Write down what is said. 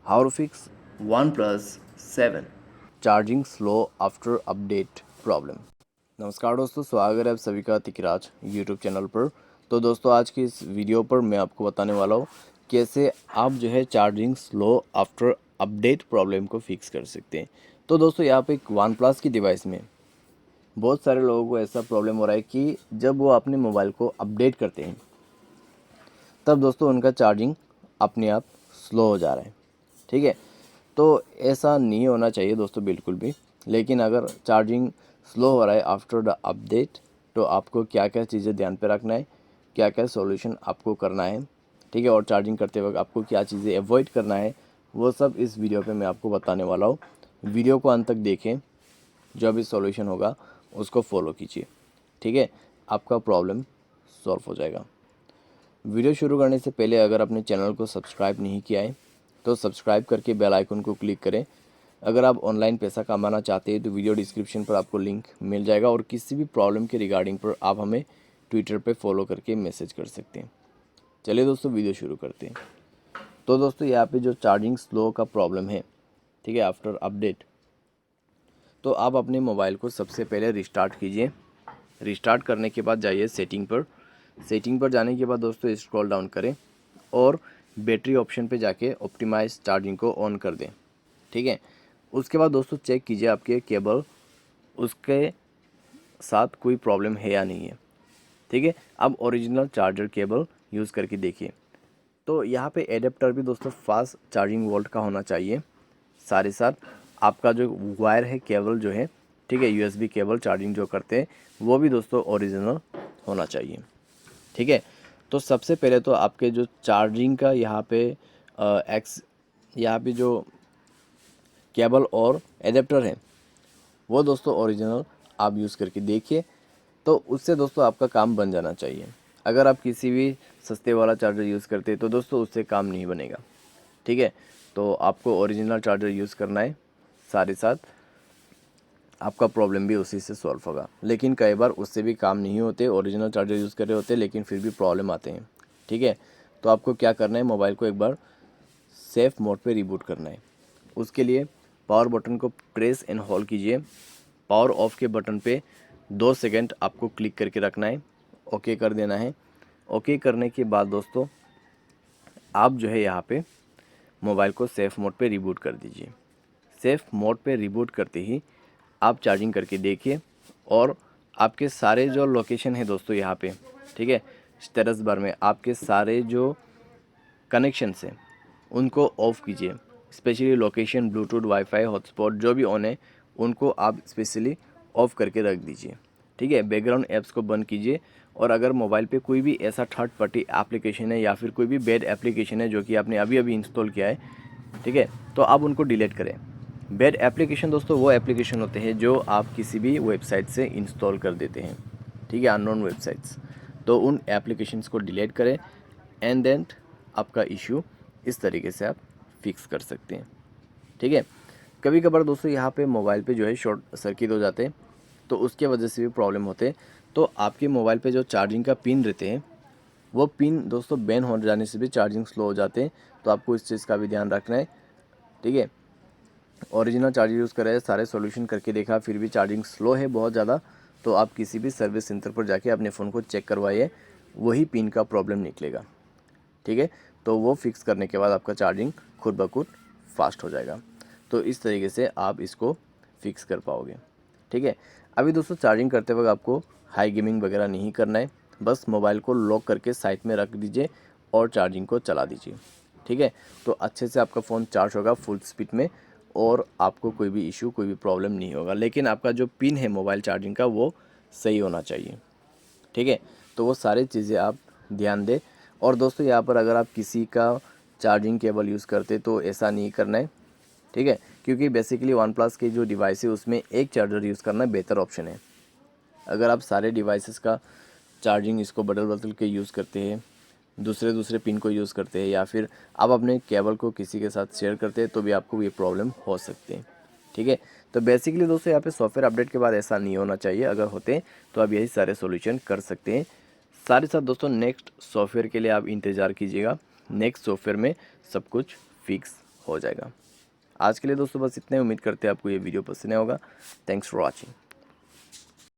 How to fix OnePlus 7 charging slow after update problem. नमस्कार दोस्तों, स्वागत है आप सभी का तिकराज यूट्यूब चैनल पर। तो दोस्तों आज की इस वीडियो पर मैं आपको बताने वाला हूँ कैसे आप जो है charging slow after update problem को फिक्स कर सकते हैं। तो दोस्तों यहाँ पे एक OnePlus की डिवाइस में बहुत सारे लोगों को ऐसा प्रॉब्लम हो रहा है कि जब वो अपने मोबाइल को अपडेट करते हैं तब दोस्तों उनका चार्जिंग अपने आप स्लो हो जा रहा है। ठीक है, तो ऐसा नहीं होना चाहिए दोस्तों बिल्कुल भी। लेकिन अगर चार्जिंग स्लो हो रहा है आफ्टर द अपडेट तो आपको क्या क्या चीज़ें ध्यान पे रखना है, क्या क्या सॉल्यूशन आपको करना है, ठीक है, और चार्जिंग करते वक्त आपको क्या चीज़ें अवॉइड करना है, वो सब इस वीडियो पे मैं आपको बताने वाला हूँ। वीडियो को अंत तक देखें, जो भी सॉल्यूशन होगा उसको फॉलो कीजिए। ठीक है, आपका प्रॉब्लम सॉल्व हो जाएगा। वीडियो शुरू करने से पहले अगर आपने चैनल को सब्सक्राइब नहीं किया है तो सब्सक्राइब करके बेल आइकन को क्लिक करें। अगर आप ऑनलाइन पैसा कमाना चाहते हैं तो वीडियो डिस्क्रिप्शन पर आपको लिंक मिल जाएगा और किसी भी प्रॉब्लम के रिगार्डिंग पर आप हमें ट्विटर पे फॉलो करके मैसेज कर सकते हैं। चलिए दोस्तों वीडियो शुरू करते हैं। तो दोस्तों यहाँ पे जो चार्जिंग स्लो का प्रॉब्लम है, ठीक है, आफ्टर अपडेट, तो आप अपने मोबाइल को सबसे पहले रिस्टार्ट कीजिए। रिस्टार्ट करने के बाद जाइए सेटिंग पर। सेटिंग पर जाने के बाद दोस्तों स्क्रॉल डाउन करें और बैटरी ऑप्शन पे जाके ऑप्टिमाइज चार्जिंग को ऑन कर दें। ठीक है, उसके बाद दोस्तों चेक कीजिए आपके केबल उसके साथ कोई प्रॉब्लम है या नहीं है। ठीक है, अब ओरिजिनल चार्जर केबल यूज़ करके देखिए। तो यहाँ पे एडेप्टर भी दोस्तों फास्ट चार्जिंग वोल्ट का होना चाहिए। साथ ही साथ आपका जो वायर है, केबल जो है, ठीक है, यूएसबी केबल चार्जिंग जो करते हैं वो भी दोस्तों ओरिजिनल होना चाहिए। ठीक है, तो सबसे पहले तो आपके जो चार्जिंग का यहाँ पे यहाँ पे जो केबल और एडेप्टर है वो दोस्तों ओरिजिनल आप यूज़ करके देखिए, तो उससे दोस्तों आपका काम बन जाना चाहिए। अगर आप किसी भी सस्ते वाला चार्जर यूज़ करते हैं तो दोस्तों उससे काम नहीं बनेगा। ठीक है, तो आपको ओरिजिनल चार्जर यूज़ करना है, साथ ही साथ आपका प्रॉब्लम भी उसी से सॉल्व होगा। लेकिन कई बार उससे भी काम नहीं होते, ओरिजिनल चार्जर यूज़ कर रहे होते लेकिन फिर भी प्रॉब्लम आते हैं। ठीक है, तो आपको क्या करना है, मोबाइल को एक बार सेफ़ मोड पे रिबूट करना है। उसके लिए पावर बटन को प्रेस एंड होल्ड कीजिए। पावर ऑफ के बटन पे 2 सेकंड आपको क्लिक करके रखना है, ओके कर देना है। ओके करने के बाद दोस्तों आप जो है यहाँ पे मोबाइल को सेफ़ मोड पे रिबूट कर दीजिए। सेफ़ मोड पे रिबूट करते ही आप चार्जिंग करके देखिए और आपके सारे जो लोकेशन है दोस्तों यहाँ पे, ठीक है, स्टेटस बार में आपके सारे जो कनेक्शन हैं उनको ऑफ़ कीजिए। Specially location, Bluetooth, wifi, hotspot जो भी ऑन है उनको आप स्पेशली ऑफ़ करके रख दीजिए। ठीक है, बैकग्राउंड ऐप्स को बंद कीजिए और अगर मोबाइल पे कोई भी ऐसा थर्ड पार्टी एप्लीकेशन है या फिर कोई भी बैड एप्लीकेशन है जो कि आपने अभी अभी इंस्टॉल किया है, ठीक है, तो आप उनको डिलीट करें। बैड एप्लीकेशन दोस्तों वो एप्लीकेशन होते हैं जो आप किसी भी वेबसाइट से इंस्टॉल कर देते हैं, ठीक है, अननोन वेबसाइट्स। तो उन एप्लीकेशंस को डिलीट करें एंड देन आपका इशू इस तरीके से आप फिक्स कर सकते हैं। ठीक है, कभी कभार दोस्तों यहाँ पे मोबाइल पे जो है शॉर्ट सर्किट हो जाते हैं तो उसके वजह से भी प्रॉब्लम होते हैं। तो आपके मोबाइल पे जो चार्जिंग का पिन रहते हैं वो पिन दोस्तों बैन हो जाने से भी चार्जिंग स्लो हो जाते हैं। तो आपको इस चीज़ का भी ध्यान रखना है। ठीक है, ओरिजिनल चार्जर यूज़ कर रहे हैं, सारे सॉल्यूशन करके देखा फिर भी चार्जिंग स्लो है बहुत ज़्यादा, तो आप किसी भी सर्विस सेंटर पर जाके अपने फ़ोन को चेक करवाइए, वही पिन का प्रॉब्लम निकलेगा। ठीक है, तो वो फिक्स करने के बाद आपका चार्जिंग खुद ब खुद फास्ट हो जाएगा। तो इस तरीके से आप इसको फिक्स कर पाओगे। ठीक है, अभी दोस्तों चार्जिंग करते वक्त आपको हाई गेमिंग वगैरह नहीं करना है, बस मोबाइल को लॉक करके साइड में रख दीजिए और चार्जिंग को चला दीजिए। ठीक है, तो अच्छे से आपका फ़ोन चार्ज होगा फुल स्पीड में और आपको कोई भी इशू, कोई भी प्रॉब्लम नहीं होगा। लेकिन आपका जो पिन है मोबाइल चार्जिंग का वो सही होना चाहिए। ठीक है, तो वो सारी चीज़ें आप ध्यान दें। और दोस्तों यहाँ पर अगर आप किसी का चार्जिंग केबल यूज़ करते तो ऐसा नहीं करना है। ठीक है, क्योंकि बेसिकली वन प्लस की जो डिवाइस है उसमें एक चार्जर यूज़ करना बेहतर ऑप्शन है। अगर आप सारे डिवाइसेस का चार्जिंग इसको बदल बदल के यूज़ करते हैं, दूसरे दूसरे पिन को यूज़ करते हैं या फिर आप अपने केबल को किसी के साथ शेयर करते हैं तो भी आपको ये प्रॉब्लम हो सकती है। ठीक है, तो बेसिकली दोस्तों यहाँ पे सॉफ्टवेयर अपडेट के बाद ऐसा नहीं होना चाहिए। अगर होते हैं तो आप यही सारे सॉल्यूशन कर सकते हैं। साथ ही साथ दोस्तों नेक्स्ट सॉफ्टवेयर के लिए आप इंतज़ार कीजिएगा। नेक्स्ट सॉफ्टवेयर में सब कुछ फिक्स हो जाएगा। आज के लिए दोस्तों बस इतने, उम्मीद करते हैं आपको ये वीडियो पसंद आया होगा। Thanks for watching.